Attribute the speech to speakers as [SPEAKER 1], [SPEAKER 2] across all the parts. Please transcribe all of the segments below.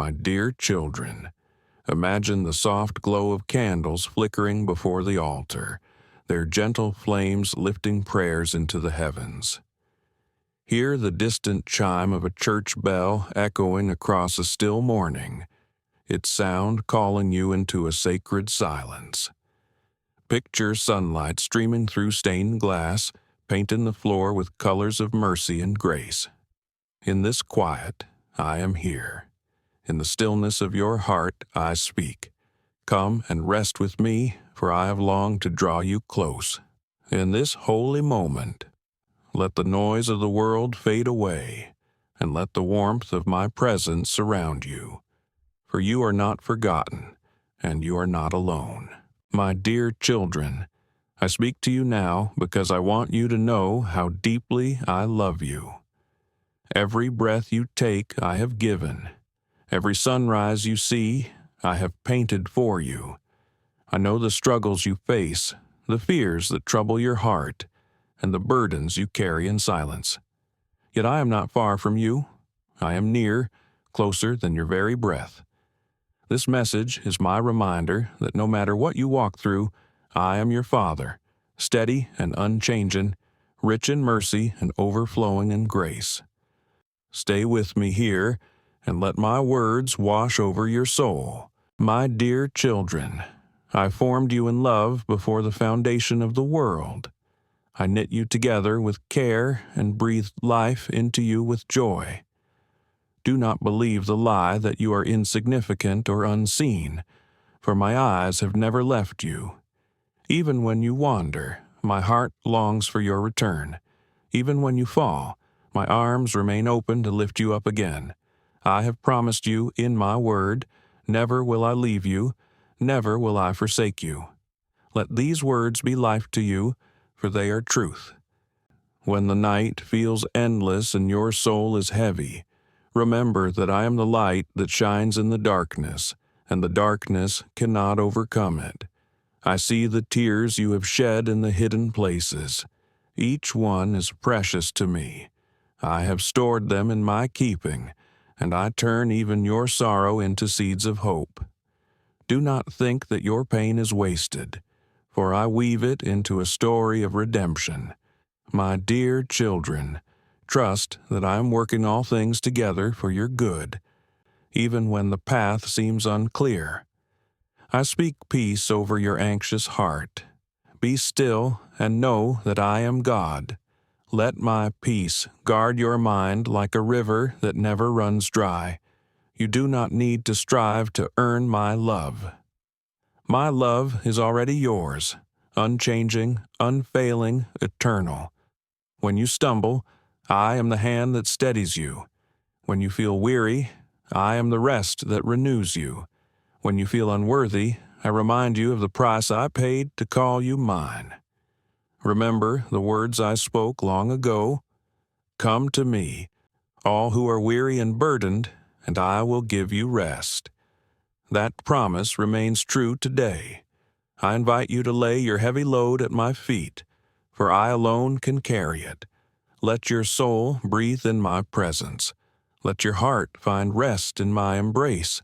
[SPEAKER 1] My dear children, imagine the soft glow of candles flickering before the altar, their gentle flames lifting prayers into the heavens. Hear the distant chime of a church bell echoing across a still morning, its sound calling you into a sacred silence. Picture sunlight streaming through stained glass, painting the floor with colors of mercy and grace. In this quiet, I am here. In the stillness of your heart, I speak. Come and rest with me, for I have longed to draw you close. In this holy moment, let the noise of the world fade away, and let the warmth of my presence surround you. For you are not forgotten, and you are not alone. My dear children, I speak to you now because I want you to know how deeply I love you. Every breath you take, I have given. Every sunrise you see, I have painted for you. I know the struggles you face, the fears that trouble your heart, and the burdens you carry in silence. Yet I am not far from you. I am near, closer than your very breath. This message is my reminder that no matter what you walk through, I am your Father, steady and unchanging, rich in mercy and overflowing in grace. Stay with me here, and let my words wash over your soul. My dear children, I formed you in love before the foundation of the world. I knit you together with care and breathed life into you with joy. Do not believe the lie that you are insignificant or unseen, for my eyes have never left you. Even when you wander, my heart longs for your return. Even when you fall, my arms remain open to lift you up again. I have promised you in my word, never will I leave you, never will I forsake you. Let these words be life to you, for they are truth. When the night feels endless and your soul is heavy, remember that I am the light that shines in the darkness, and the darkness cannot overcome it. I see the tears you have shed in the hidden places. Each one is precious to me. I have stored them in my keeping, and I turn even your sorrow into seeds of hope. Do not think that your pain is wasted, for I weave it into a story of redemption. My dear children, trust that I am working all things together for your good, even when the path seems unclear. I speak peace over your anxious heart. Be still and know that I am God. Let my peace guard your mind like a river that never runs dry. You do not need to strive to earn my love. My love is already yours, unchanging, unfailing, eternal. When you stumble, I am the hand that steadies you. When you feel weary, I am the rest that renews you. When you feel unworthy, I remind you of the price I paid to call you mine. Remember the words I spoke long ago. Come to me, all who are weary and burdened, and I will give you rest. That promise remains true today. I invite you to lay your heavy load at my feet, for I alone can carry it. Let your soul breathe in my presence. Let your heart find rest in my embrace.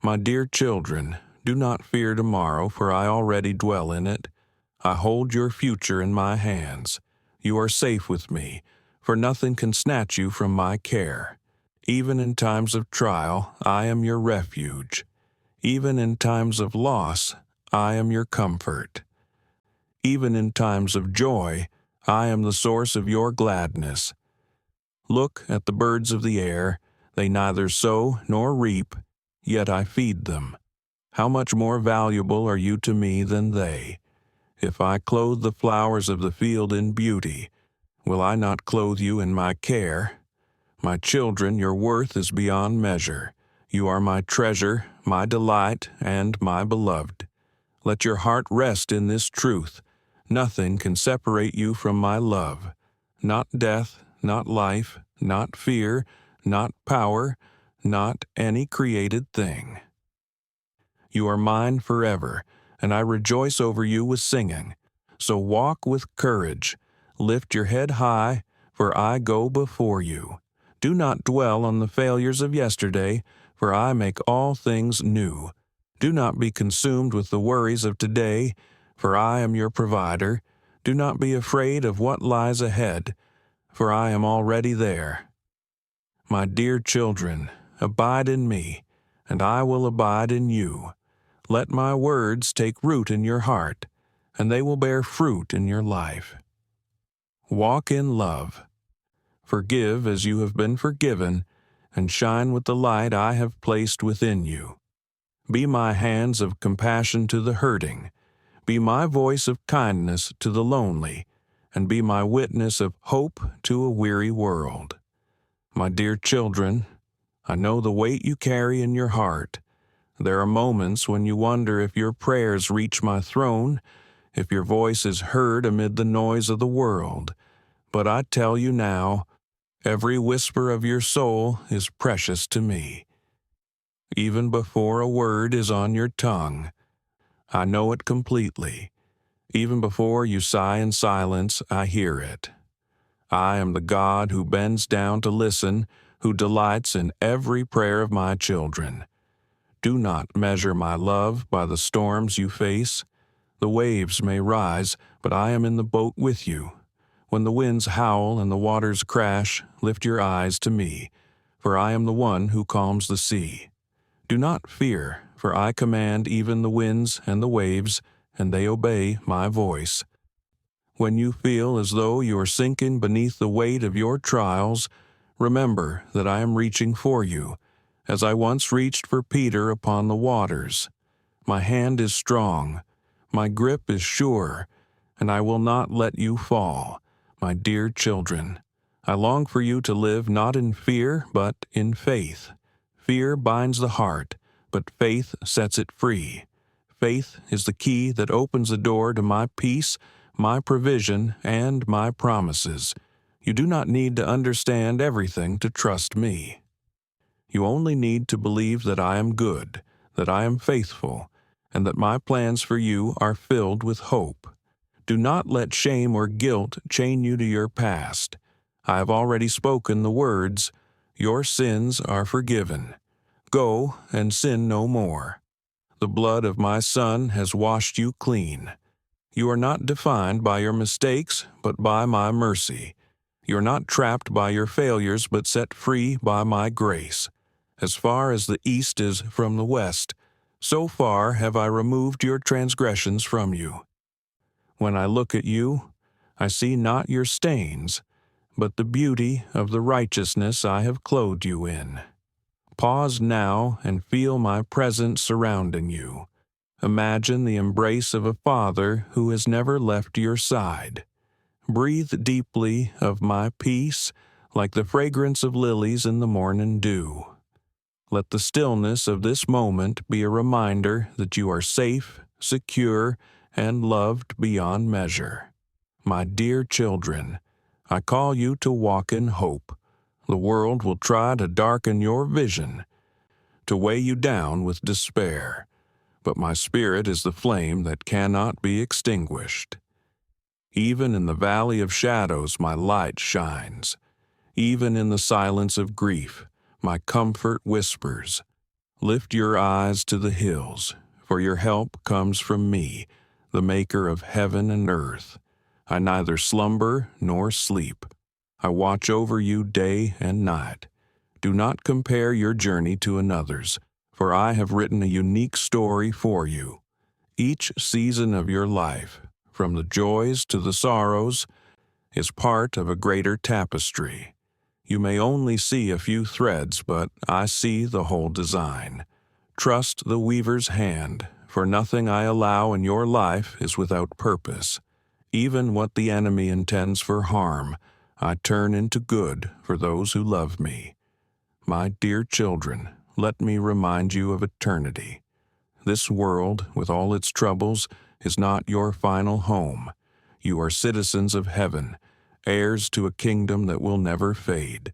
[SPEAKER 1] My dear children, do not fear tomorrow, for I already dwell in it. I hold your future in my hands. You are safe with me, for nothing can snatch you from my care. Even in times of trial, I am your refuge. Even in times of loss, I am your comfort. Even in times of joy, I am the source of your gladness. Look at the birds of the air. They neither sow nor reap, yet I feed them. How much more valuable are you to me than they? If I clothe the flowers of the field in beauty, will I not clothe you in my care? My children, your worth is beyond measure. You are my treasure, my delight, and my beloved. Let your heart rest in this truth. Nothing can separate you from my love. Not death, not life, not fear, not power, not any created thing. You are mine forever, and I rejoice over you with singing. So walk with courage. Lift your head high, for I go before you. Do not dwell on the failures of yesterday, for I make all things new. Do not be consumed with the worries of today, for I am your provider. Do not be afraid of what lies ahead, for I am already there. My dear children, abide in me, and I will abide in you. Let my words take root in your heart, and they will bear fruit in your life. Walk in love. Forgive as you have been forgiven, and shine with the light I have placed within you. Be my hands of compassion to the hurting. Be my voice of kindness to the lonely, and be my witness of hope to a weary world. My dear children, I know the weight you carry in your heart. There are moments when you wonder if your prayers reach my throne, if your voice is heard amid the noise of the world. But I tell you now, every whisper of your soul is precious to me. Even before a word is on your tongue, I know it completely. Even before you sigh in silence, I hear it. I am the God who bends down to listen, who delights in every prayer of my children. Do not measure my love by the storms you face. The waves may rise, but I am in the boat with you. When the winds howl and the waters crash, lift your eyes to me, for I am the one who calms the sea. Do not fear, for I command even the winds and the waves, and they obey my voice. When you feel as though you are sinking beneath the weight of your trials, remember that I am reaching for you, as I once reached for Peter upon the waters. My hand is strong, my grip is sure, and I will not let you fall, my dear children. I long for you to live not in fear, but in faith. Fear binds the heart, but faith sets it free. Faith is the key that opens the door to my peace, my provision, and my promises. You do not need to understand everything to trust me. You only need to believe that I am good, that I am faithful, and that my plans for you are filled with hope. Do not let shame or guilt chain you to your past. I have already spoken the words, "Your sins are forgiven. Go and sin no more. The blood of my Son has washed you clean. You are not defined by your mistakes, but by my mercy. You are not trapped by your failures, but set free by my grace. As far as the east is from the west, so far have I removed your transgressions from you. When I look at you, I see not your stains, but the beauty of the righteousness I have clothed you in. Pause now and feel my presence surrounding you. Imagine the embrace of a father who has never left your side. Breathe deeply of my peace, like the fragrance of lilies in the morning dew. Let the stillness of this moment be a reminder that you are safe, secure, and loved beyond measure. My dear children, I call you to walk in hope. The world will try to darken your vision, to weigh you down with despair, but my spirit is the flame that cannot be extinguished. Even in the valley of shadows my light shines. Even in the silence of grief, my comfort whispers. Lift your eyes to the hills, for your help comes from me, the maker of heaven and earth. I neither slumber nor sleep. I watch over you day and night. Do not compare your journey to another's, for I have written a unique story for you. Each season of your life, from the joys to the sorrows, is part of a greater tapestry. You may only see a few threads, but I see the whole design. Trust the weaver's hand, for nothing I allow in your life is without purpose. Even what the enemy intends for harm, I turn into good for those who love me. My dear children, let me remind you of eternity. This world, with all its troubles, is not your final home. You are citizens of heaven, heirs to a kingdom that will never fade.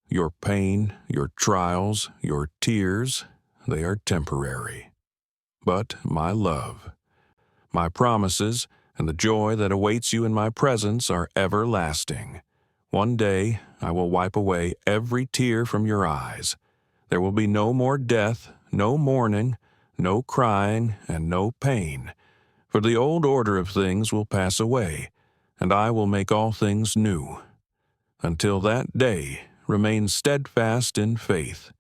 [SPEAKER 1] Your pain, your trials, your tears, they are temporary. But my love, my promises, and the joy that awaits you in my presence are everlasting. One day I will wipe away every tear from your eyes. There will be no more death, no mourning, no crying, and no pain. For the old order of things will pass away, and I will make all things new. Until that day, remain steadfast in faith.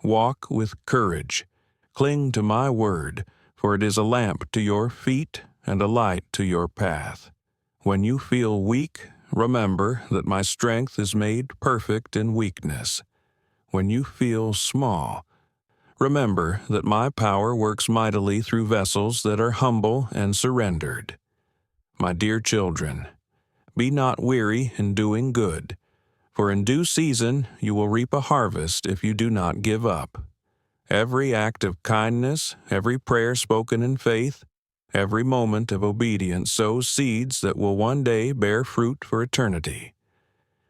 [SPEAKER 1] Walk with courage. Cling to my word, for it is a lamp to your feet and a light to your path. When you feel weak, remember that my strength is made perfect in weakness. When you feel small, remember that my power works mightily through vessels that are humble and surrendered. My dear children, be not weary in doing good, for in due season you will reap a harvest if you do not give up. Every act of kindness, every prayer spoken in faith, every moment of obedience sows seeds that will one day bear fruit for eternity.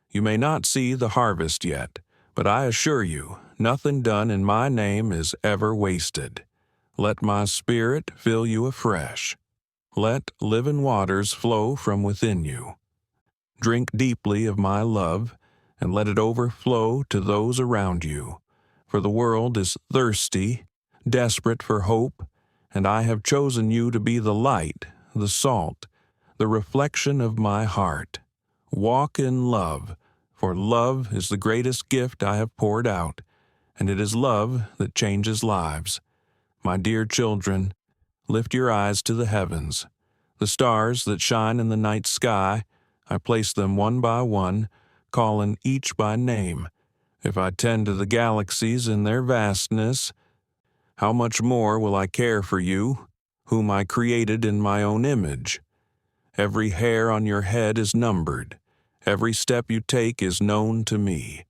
[SPEAKER 1] You may not see the harvest yet, but I assure you, nothing done in my name is ever wasted. Let my Spirit fill you afresh. Let living waters flow from within you. Drink deeply of my love, and let it overflow to those around you. For the world is thirsty, desperate for hope, and I have chosen you to be the light, the salt, the reflection of my heart. Walk in love, for love is the greatest gift I have poured out, and it is love that changes lives. My dear children, lift your eyes to the heavens. The stars that shine in the night sky, I place them one by one, calling each by name. If I tend to the galaxies in their vastness, how much more will I care for you, whom I created in my own image? Every hair on your head is numbered. Every step you take is known to me.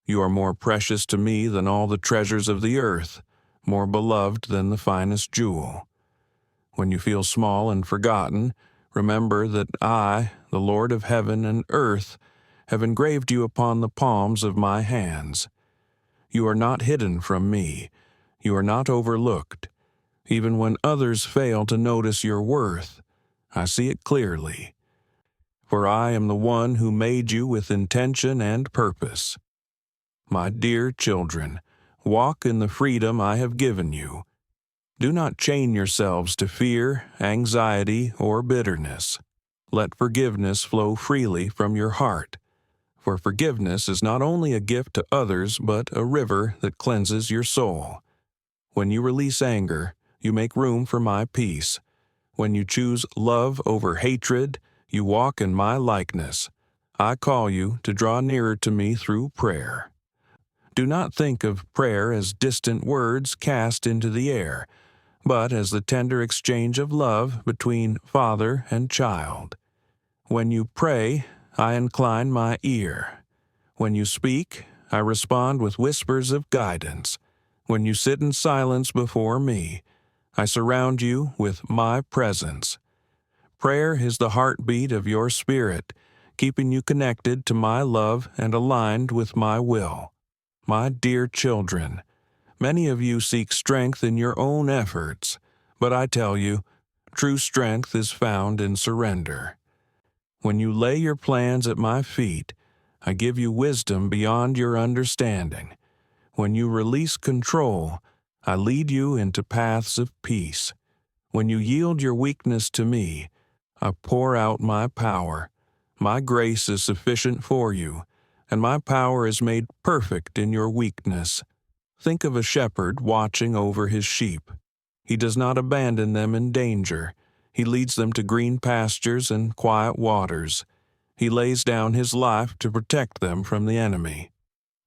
[SPEAKER 1] You are more precious to me than all the treasures of the earth, more beloved than the finest jewel. When you feel small and forgotten, remember that I, the Lord of heaven and earth, have engraved you upon the palms of my hands. You are not hidden from me. You are not overlooked. Even when others fail to notice your worth, I see it clearly. For I am the one who made you with intention and purpose. My dear children, walk in the freedom I have given you. Do not chain yourselves to fear, anxiety, or bitterness. Let forgiveness flow freely from your heart. For forgiveness is not only a gift to others, but a river that cleanses your soul. When you release anger, you make room for my peace. When you choose love over hatred, you walk in my likeness. I call you to draw nearer to me through prayer. Do not think of prayer as distant words cast into the air, but as the tender exchange of love between father and child. When you pray, I incline my ear. When you speak, I respond with whispers of guidance. When you sit in silence before me, I surround you with my presence. Prayer is the heartbeat of your spirit, keeping you connected to my love and aligned with my will. My dear children, many of you seek strength in your own efforts, but I tell you, true strength is found in surrender. When you lay your plans at my feet, I give you wisdom beyond your understanding. When you release control, I lead you into paths of peace. When you yield your weakness to me, I pour out my power. My grace is sufficient for you, and my power is made perfect in your weakness. Think of a shepherd watching over his sheep. He does not abandon them in danger. He leads them to green pastures and quiet waters. He lays down his life to protect them from the enemy.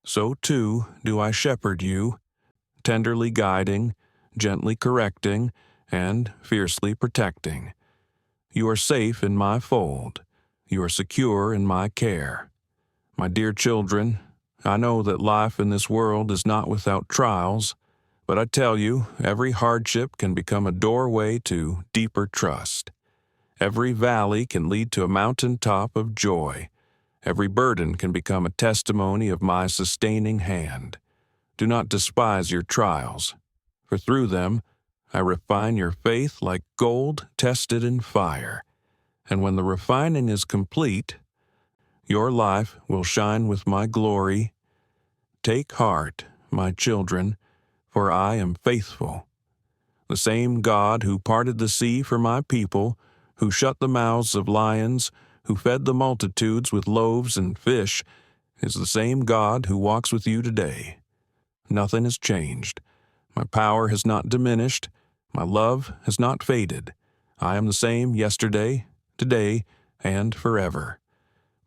[SPEAKER 1] So too do I shepherd you, tenderly guiding, gently correcting, and fiercely protecting. You are safe in my fold. You are secure in my care. My dear children, I know that life in this world is not without trials, but I tell you, every hardship can become a doorway to deeper trust. Every valley can lead to a mountaintop of joy. Every burden can become a testimony of my sustaining hand. Do not despise your trials, for through them I refine your faith like gold tested in fire. And when the refining is complete, your life will shine with my glory. Take heart, my children, for I am faithful. The same God who parted the sea for my people, who shut the mouths of lions, who fed the multitudes with loaves and fish, is the same God who walks with you today. Nothing has changed. My power has not diminished. My love has not faded. I am the same yesterday, today, and forever.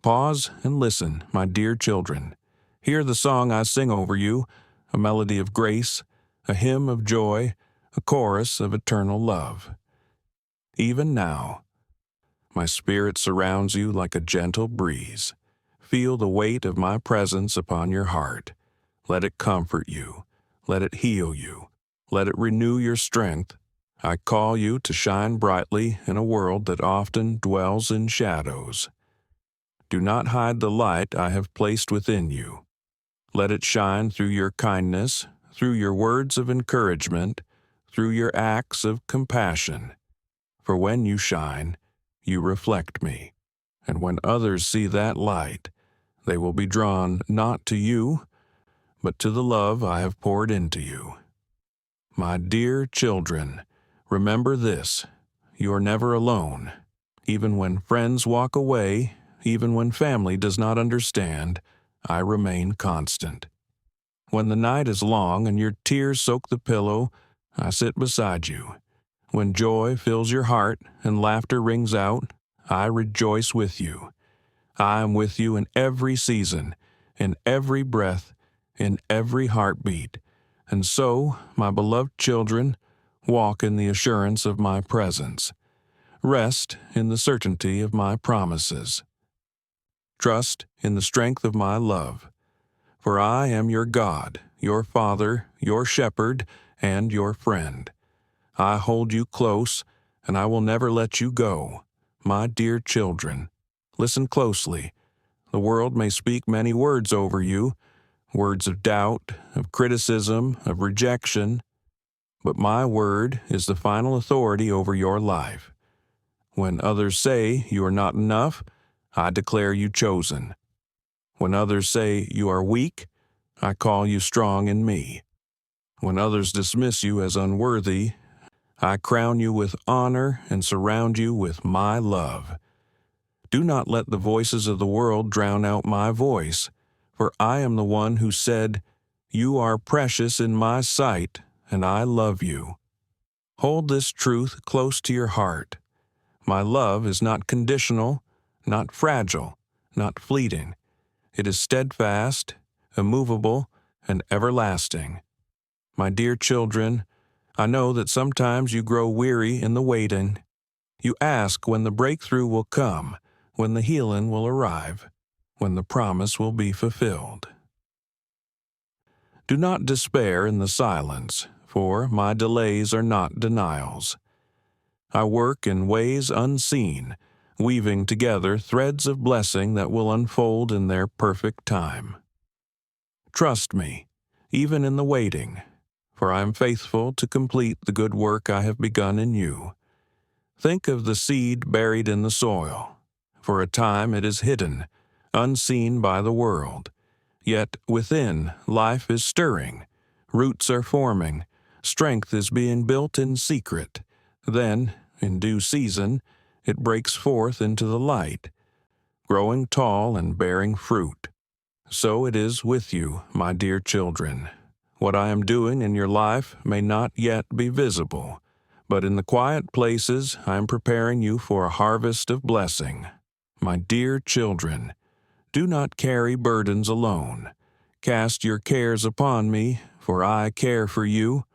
[SPEAKER 1] Pause and listen, my dear children. Hear the song I sing over you, a melody of grace, a hymn of joy, a chorus of eternal love. Even now, my spirit surrounds you like a gentle breeze. Feel the weight of my presence upon your heart. Let it comfort you. Let it heal you. Let it renew your strength. I call you to shine brightly in a world that often dwells in shadows. Do not hide the light I have placed within you. Let it shine through your kindness, through your words of encouragement, through your acts of compassion. For when you shine, you reflect me. And when others see that light, they will be drawn not to you, but to the love I have poured into you. My dear children, remember this: you are never alone. Even when friends walk away, even when family does not understand, I remain constant. When the night is long and your tears soak the pillow, I sit beside you. When joy fills your heart and laughter rings out, I rejoice with you. I am with you in every season, in every breath, in every heartbeat. And so, my beloved children, walk in the assurance of my presence. Rest in the certainty of my promises. Trust in the strength of my love. For I am your God, your Father, your Shepherd, and your friend. I hold you close, and I will never let you go. My dear children, listen closely. The world may speak many words over you, words of doubt, of criticism, of rejection, but my word is the final authority over your life. When others say you are not enough, I declare you chosen. When others say you are weak, I call you strong in me. When others dismiss you as unworthy, I crown you with honor and surround you with my love. Do not let the voices of the world drown out my voice, for I am the one who said, "You are precious in my sight, and I love you." Hold this truth close to your heart. My love is not conditional, not fragile, not fleeting. It is steadfast, immovable, and everlasting. My dear children, I know that sometimes you grow weary in the waiting. You ask when the breakthrough will come, when the healing will arrive, when the promise will be fulfilled. Do not despair in the silence, for my delays are not denials. I work in ways unseen, weaving together threads of blessing that will unfold in their perfect time. Trust me, even in the waiting, for I am faithful to complete the good work I have begun in you. Think of the seed buried in the soil. For a time it is hidden, unseen by the world. Yet within, life is stirring, roots are forming, strength is being built in secret. Then, in due season, it breaks forth into the light, growing tall and bearing fruit. So it is with you, my dear children. What I am doing in your life may not yet be visible, but in the quiet places I am preparing you for a harvest of blessing. My dear children, do not carry burdens alone. Cast your cares upon me, for I care for you.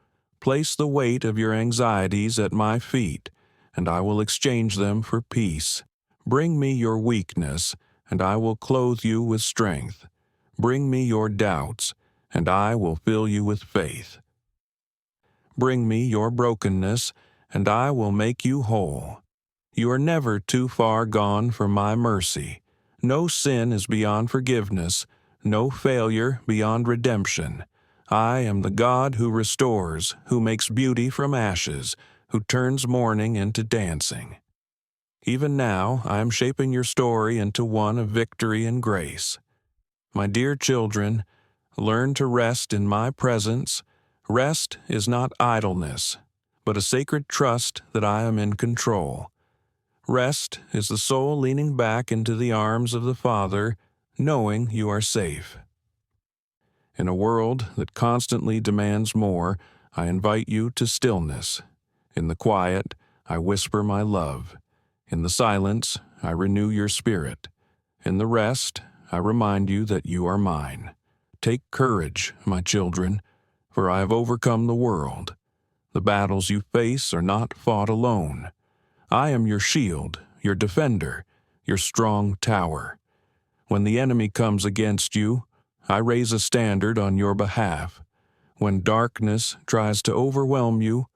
[SPEAKER 1] Place the weight of your anxieties at my feet, and I will exchange them for peace. Bring me your weakness, and I will clothe you with strength. Bring me your doubts, and I will fill you with faith. Bring me your brokenness, and I will make you whole. You are never too far gone for my mercy. No sin is beyond forgiveness, no failure beyond redemption. I am the God who restores, who makes beauty from ashes, who turns mourning into dancing. Even now, I am shaping your story into one of victory and grace. My dear children, Learn to rest in my presence. Rest is not idleness, but a sacred trust that I am in control. Rest is the soul leaning back into the arms of the Father, knowing you are safe. In a world that constantly demands more, I invite you to stillness. In the quiet, I whisper my love. In the silence, I renew your spirit. In the rest, I remind you that you are mine. Take courage, my children, for I have overcome the world. The battles you face are not fought alone. I am your shield, your defender, your strong tower. When the enemy comes against you, I raise a standard on your behalf. When darkness tries to overwhelm you,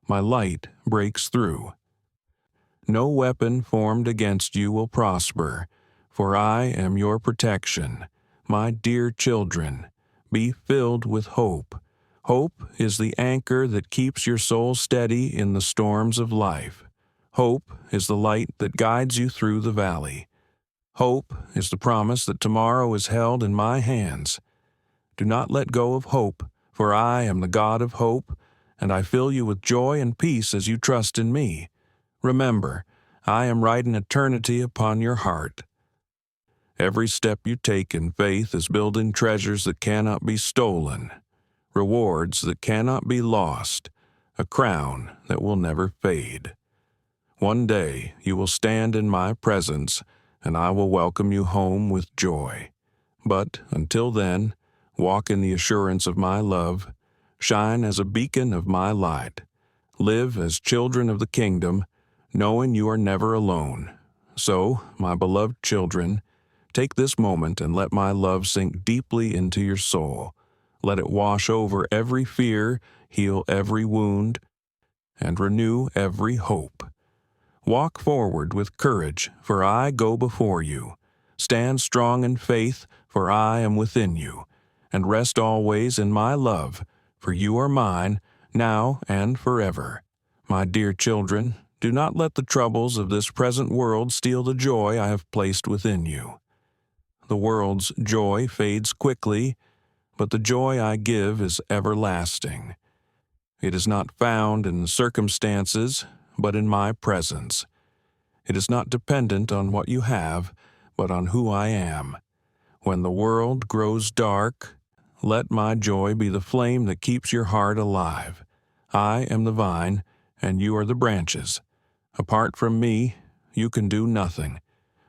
[SPEAKER 1] my light breaks through. No weapon formed against you will prosper, for I am your protection. My dear children, be filled with hope. Hope is the anchor that keeps your soul steady in the storms of life. Hope is the light that guides you through the valley. Hope is the promise that tomorrow is held in my hands. Do not let go of hope, for I am the God of hope, and I fill you with joy and peace as you trust in me. Remember, I am writing eternity upon your heart. Every step you take in faith is building treasures that cannot be stolen, rewards that cannot be lost, a crown that will never fade. One day you will stand in my presence, and I will welcome you home with joy. But until then, walk in the assurance of my love, shine as a beacon of my light, live as children of the kingdom, knowing you are never alone. So, my beloved children, take this moment and let my love sink deeply into your soul. Let it wash over every fear, heal every wound, and renew every hope. Walk forward with courage, for I go before you. Stand strong in faith, for I am within you. And rest always in my love, for you are mine, now and forever. My dear children, do not let the troubles of this present world steal the joy I have placed within you. The world's joy fades quickly, but the joy I give is everlasting. It is not found in circumstances, but in my presence. It is not dependent on what you have, but on who I am. When the world grows dark, let my joy be the flame that keeps your heart alive. I am the vine, and you are the branches. Apart from me, you can do nothing.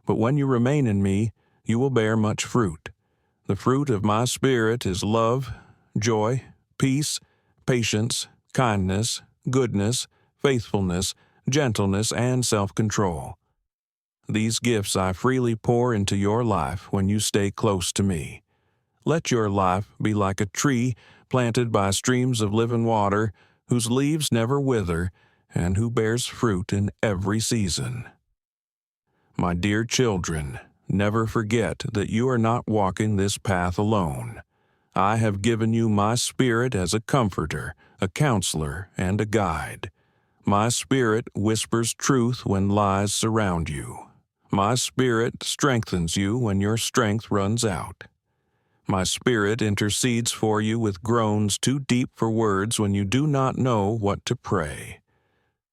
[SPEAKER 1] But when you remain in me, you will bear much fruit. The fruit of my Spirit is love, joy, peace, patience, kindness, goodness, faithfulness, gentleness, and self-control. These gifts I freely pour into your life when you stay close to me. Let your life be like a tree planted by streams of living water, whose leaves never wither, and who bears fruit in every season. My dear children, never forget that you are not walking this path alone. I have given you my Spirit as a comforter, a counselor, and a guide. My Spirit whispers truth when lies surround you. My Spirit strengthens you when your strength runs out. My Spirit intercedes for you with groans too deep for words when you do not know what to pray.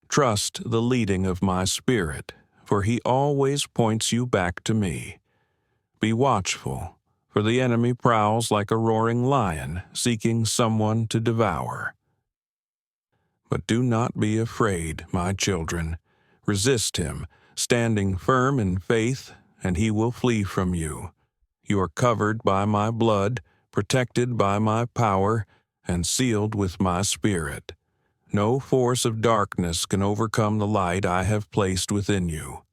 [SPEAKER 1] Trust the leading of my Spirit, for he always points you back to me. Be watchful, for the enemy prowls like a roaring lion, seeking someone to devour. But do not be afraid, my children. Resist him, standing firm in faith, and he will flee from you. You are covered by my blood, protected by my power, and sealed with my Spirit. No force of darkness can overcome the light I have placed within you.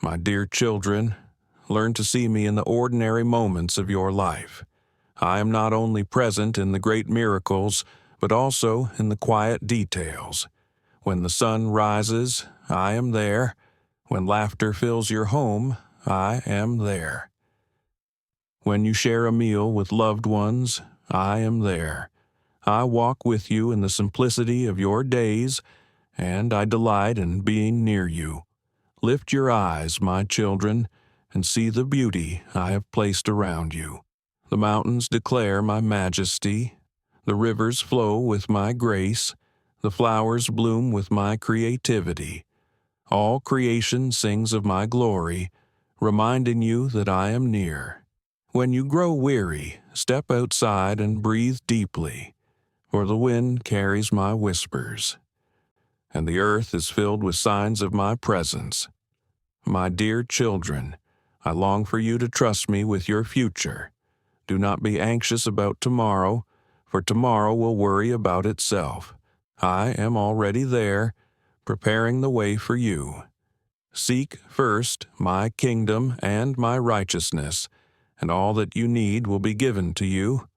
[SPEAKER 1] My dear children, learn to see me in the ordinary moments of your life. I am not only present in the great miracles, but also in the quiet details. When the sun rises, I am there. When laughter fills your home, I am there. When you share a meal with loved ones, I am there. I walk with you in the simplicity of your days, and I delight in being near you. Lift your eyes, my children, and see the beauty I have placed around you. The mountains declare my majesty, the rivers flow with my grace, the flowers bloom with my creativity. All creation sings of my glory, reminding you that I am near. When you grow weary, step outside and breathe deeply, for the wind carries my whispers, and the earth is filled with signs of my presence. My dear children, I long for you to trust me with your future. Do not be anxious about tomorrow, for tomorrow will worry about itself. I am already there, preparing the way for you. Seek first my kingdom and my righteousness, and all that you need will be given to you.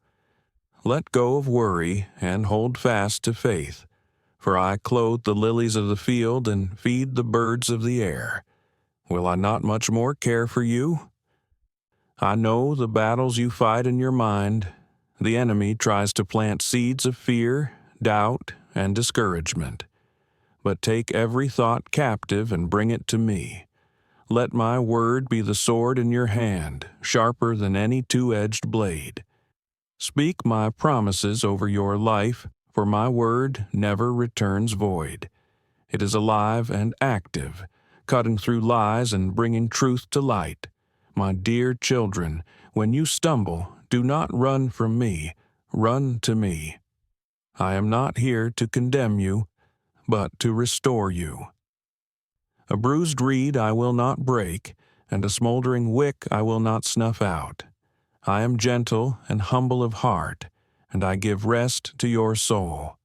[SPEAKER 1] Let go of worry and hold fast to faith, for I clothe the lilies of the field and feed the birds of the air. Will I not much more care for you? I know the battles you fight in your mind. The enemy tries to plant seeds of fear, doubt, and discouragement. But take every thought captive and bring it to me. Let my word be the sword in your hand, sharper than any two-edged blade. Speak my promises over your life, for my word never returns void. It is alive and active, cutting through lies and bringing truth to light. My dear children, when you stumble, do not run from me, run to me. I am not here to condemn you, but to restore you. A bruised reed I will not break, and a smoldering wick I will not snuff out. I am gentle and humble of heart, and I give rest to your soul.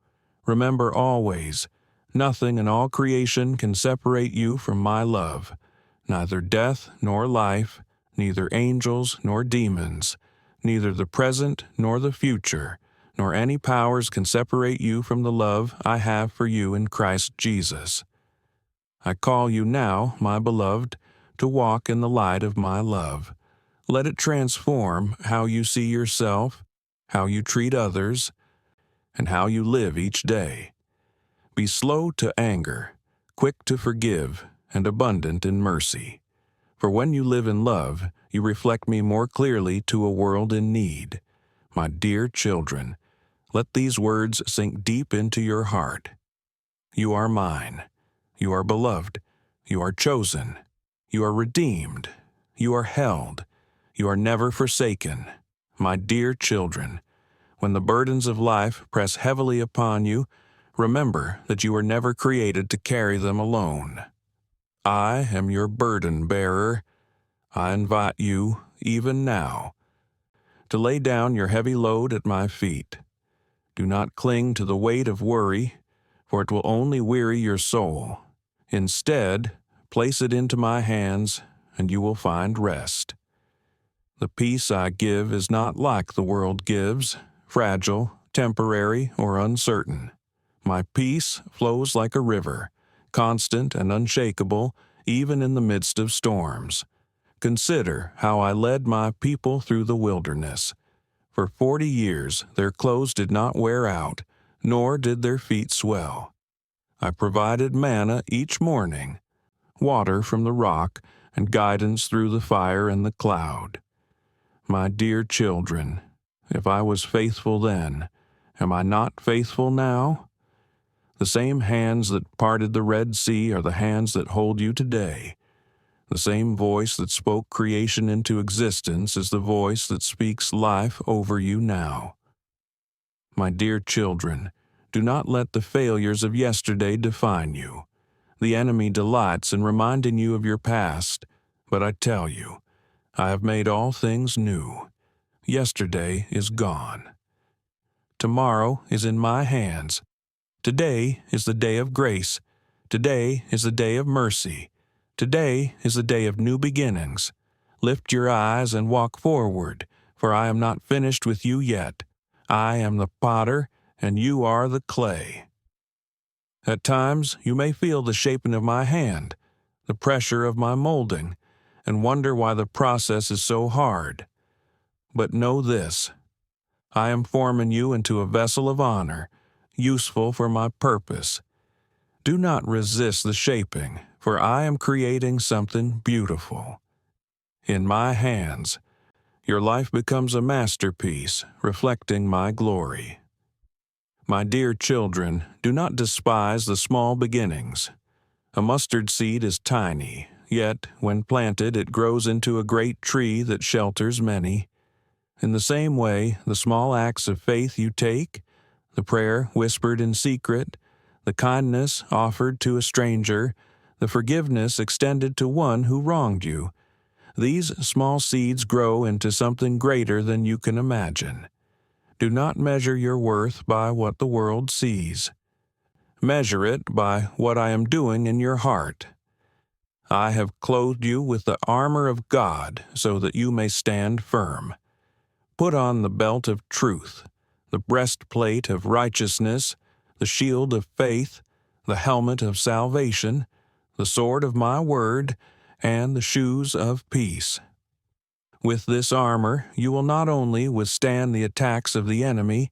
[SPEAKER 1] Remember always, nothing in all creation can separate you from my love, neither death nor life, neither angels nor demons, neither the present nor the future, nor any powers can separate you from the love I have for you in Christ Jesus. I call you now, my beloved, to walk in the light of my love. Let it transform how you see yourself, how you treat others, and how you live each day. Be slow to anger, quick to forgive, and abundant in mercy. For when you live in love, you reflect me more clearly to a world in need. My dear children, let these words sink deep into your heart. You are mine. You are beloved. You are chosen. You are redeemed. You are held. You are never forsaken. My dear children, when the burdens of life press heavily upon you, remember that you were never created to carry them alone. I am your burden bearer. I invite you, even now, to lay down your heavy load at my feet. Do not cling to the weight of worry, for it will only weary your soul. Instead, place it into my hands, and you will find rest. The peace I give is not like the world gives, fragile, temporary, or uncertain. My peace flows like a river, constant and unshakable, even in the midst of storms. Consider how I led my people through the wilderness. For 40 years their clothes did not wear out, nor did their feet swell. I provided manna each morning, water from the rock, and guidance through the fire and the cloud. My dear children, if I was faithful then, am I not faithful now? The same hands that parted the Red Sea are the hands that hold you today. The same voice that spoke creation into existence is the voice that speaks life over you now. My dear children, do not let the failures of yesterday define you. The enemy delights in reminding you of your past, but I tell you, I have made all things new. Yesterday is gone. Tomorrow is in my hands. Today is the day of grace. Today is the day of mercy. Today is the day of new beginnings. Lift your eyes and walk forward, for I am not finished with you yet. I am the potter, and you are the clay. At times you may feel the shaping of my hand, the pressure of my molding, and wonder why the process is so hard. But know this: I am forming you into a vessel of honor, useful for my purpose. Do not resist the shaping, for I am creating something beautiful. In my hands, Your life becomes a masterpiece, reflecting my glory. My dear children, do not despise the small beginnings. A mustard seed is tiny, yet when planted it grows into a great tree that shelters many. In the same way, the small acts of faith you take, the prayer whispered in secret, the kindness offered to a stranger, the forgiveness extended to one who wronged you, these small seeds grow into something greater than you can imagine. Do not measure your worth by what the world sees. Measure it by what I am doing in your heart. I have clothed you with the armor of God so that you may stand firm. Put on the belt of truth, the breastplate of righteousness, the shield of faith, the helmet of salvation, the sword of my word, and the shoes of peace. With this armor you will not only withstand the attacks of the enemy,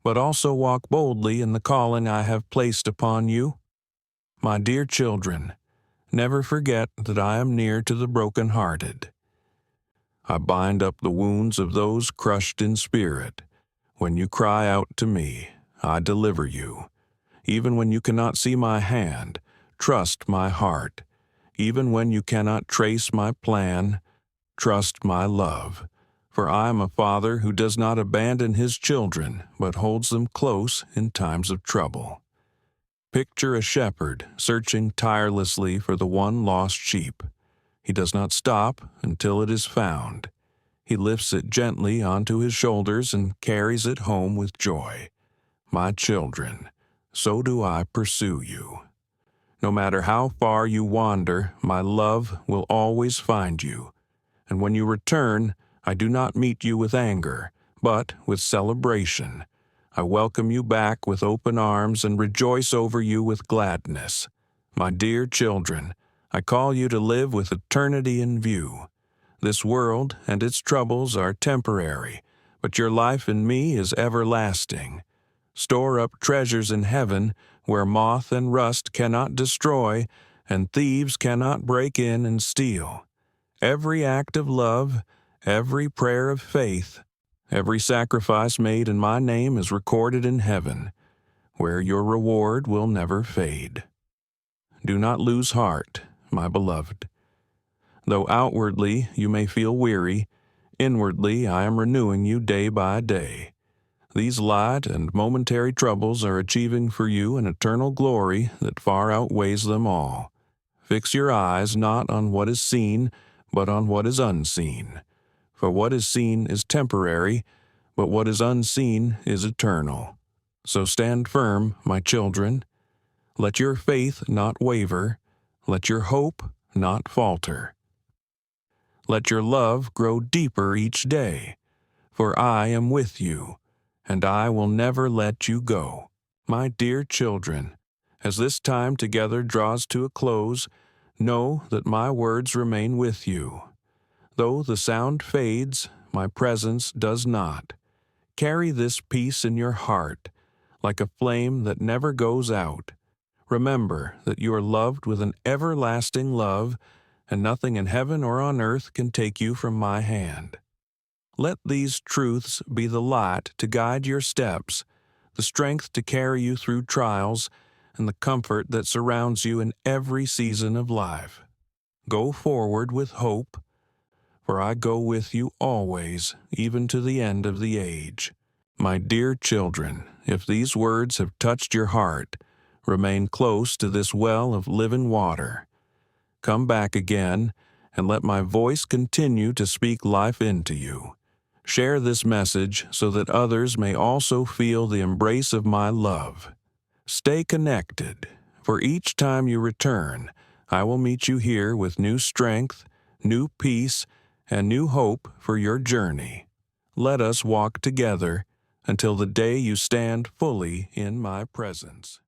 [SPEAKER 1] but also walk boldly in the calling I have placed upon you. My dear children, never forget that I am near to the broken-hearted. I bind up the wounds of those crushed in spirit. When you cry out to me, I deliver you. Even when you cannot see my hand, trust my heart. Even when you cannot trace my plan, trust my love. For I am a father who does not abandon his children, but holds them close in times of trouble. Picture a shepherd searching tirelessly for the one lost sheep. He does not stop until it is found. He lifts it gently onto his shoulders and carries it home with joy. My children, so do I pursue you. No matter how far you wander, my love will always find you. And when you return, I do not meet you with anger, but with celebration. I welcome you back with open arms and rejoice over you with gladness. My dear children, I call you to live with eternity in view. This world and its troubles are temporary, but your life in me is everlasting. Store up treasures in heaven where moth and rust cannot destroy and thieves cannot break in and steal. Every act of love, every prayer of faith, every sacrifice made in my name is recorded in heaven, where your reward will never fade. Do not lose heart, my beloved. Though outwardly you may feel weary, inwardly I am renewing you day by day. These light and momentary troubles are achieving for you an eternal glory that far outweighs them all. Fix your eyes not on what is seen, but on what is unseen. For what is seen is temporary, but what is unseen is eternal. So stand firm, my children. Let your faith not waver. Let your hope not falter. Let your love grow deeper each day, for I am with you, and I will never let you go. My dear children, as this time together draws to a close, know that my words remain with you. Though the sound fades, my presence does not. Carry this peace in your heart, like a flame that never goes out. Remember that you are loved with an everlasting love, and nothing in heaven or on earth can take you from my hand. Let these truths be the light to guide your steps, the strength to carry you through trials, and the comfort that surrounds you in every season of life. Go forward with hope, for I go with you always, even to the end of the age. My dear children, if these words have touched your heart, remain close to this well of living water. Come back again, and let my voice continue to speak life into you. Share this message so that others may also feel the embrace of my love. Stay connected, for each time you return, I will meet you here with new strength, new peace, and new hope for your journey. Let us walk together until the day you stand fully in my presence.